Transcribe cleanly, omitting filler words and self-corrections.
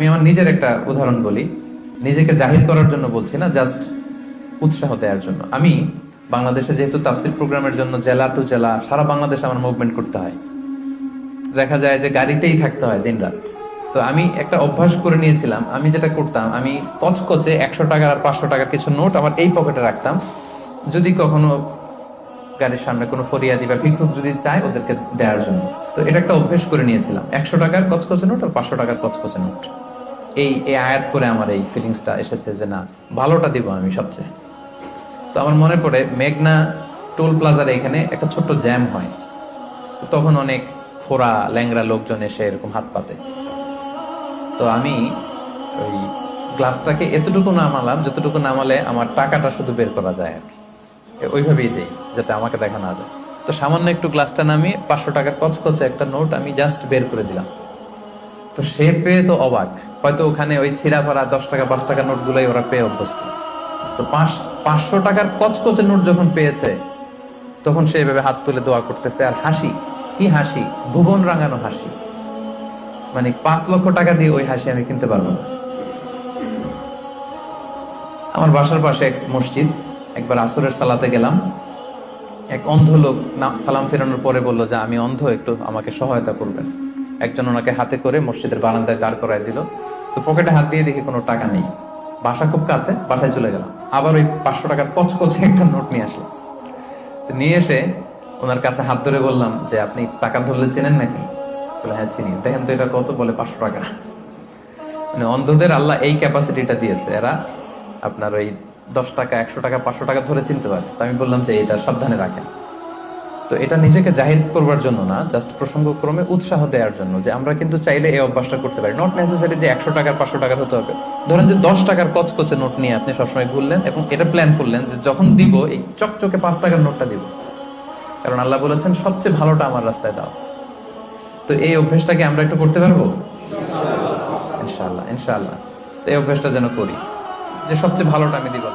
আমি আমার নিজের একটা উদাহরণ বলি, নিজেকে জাহির করার জন্য বলছি না, জাস্ট উৎসাহ দেওয়ার জন্য। আমি বাংলাদেশে যেহেতু তাফসির প্রোগ্রামের জন্য জেলা টু জেলা সারা বাংলাদেশে আমার মুভমেন্ট করতে হয়, দেখা যায় যে গাড়িতেই থাকতে হয় দিন রাত। তো আমি একটা অভ্যাস করে নিয়েছিলাম, আমি যেটা করতাম, আমি কচকচে 100 টাকার আর 500 টাকার কিছু নোট আমার এই পকেটে রাখতাম। যদি কখনো গাড়ির সামনে কোনো ফরিয়াদি বা ভিক্ষুক যদি চায় ওদেরকে দেওয়ার জন্য, তো এটা একটা অভ্যেস করে নিয়েছিলাম, 100 টাকার কচকচে নোট আর 500 টাকার কচকচে নোট। এই আয়াত করে আমার এই ফিলিংসটা এসেছে যে না, ভালোটা দিব আমি সবচেয়ে। তো আমার মনে পড়ে মেঘনা টোল প্লাজার এখানে একটা ছোট্ট জ্যাম হয়, তখন অনেক ফোড়া ল্যাংরা লোকজন এসে এরকম হাত পাতে। তো আমি ওই গ্লাসটাকে এতটুকু নামালাম যতটুকু নামালে আমার টাকাটা শুধু বের করা যায় আর কি, ওইভাবেই দেই যাতে আমাকে দেখা না যায়। তো সামান্য একটু গ্লাসটা নামিয়ে 500 টাকার কচকচে একটা নোট আমি জাস্ট বের করে দিলাম। তো সে পেয়ে তো অবাক, হয়তো ওখানে ওই ছিঁড়া ফাড়া 10 টাকা 5 টাকা নোট গুলাই ওরা পেয়ে অভ্যস্ত। তো 500 টাকার কচকচে নোট যখন পেয়েছে তখন সে এভাবে হাত তুলে দোয়া করতেছে, আর হাসি, কি হাসি, ভুবন রাঙানো হাসি। মানে 5 লক্ষ টাকা দিয়ে ওই হাসি আমি কিনতে পারবো না। আমার বাসার পাশে এক মসজিদ, একবার আসরের সালাতে গেলাম, এক অন্ধ লোক সালাম ফেরানোর পরে বললো যে আমি অন্ধ, একটু আমাকে সহায়তা করবেন। একজন ওনাকে হাতে করে মসজিদের বারান্দায় দাঁড় করায় দিল। তো পকেটে হাত দিয়ে দেখি কোনো টাকা নেই, বাসা খুব কাছে, বাসায় চলে গেলাম। আবার ওই 500 টাকার কচকচে একটা নোট নিয়ে আসলাম। নিয়ে এসে ওনার কাছে হাত ধরে বললাম যে আপনি টাকা ধরলে চেনেন নাকি? বলে হ্যাঁ চিনি। দেখেন তো এটা কত? বলে 500 টাকা। মানে অন্ধদের আল্লাহ এই ক্যাপাসিটিটা দিয়েছে, এরা আপনার ওই 10 টাকা 100 টাকা 500 টাকা ধরে চিনতে পারে। তো আমি বললাম যে এটা সাবধানে রাখেন। তো এটা নিজেকে জাহির করবার জন্য না, জাস্ট প্রসঙ্গক্রমে উৎসাহ দেওয়ার জন্য যে আমরা কিন্তু চাইলে এই অভ্যাসটা করতে পারি। নট নেসেসারি যে 100 টাকার 500 টাকার হতে হবে। ধরেন যে 10 টাকার কচকচে নোট নিয়ে আপনি সবসময় ঘুরলেন এবং এটা প্ল্যান করলেন যে যখন দিব এই চকচকে 5 টাকার নোটটা দিব, কারণ আল্লাহ বলেছেন সবচেয়ে ভালোটা আমার রাস্তায় দাও। তো এই অভ্যেসটাকে আমরা একটু করতে পারবো ইনশাআল্লাহ, ইনশাআল্লাহ। এই অভ্যেসটা যেন করি যে সবচেয়ে ভালোটা আমি দিব।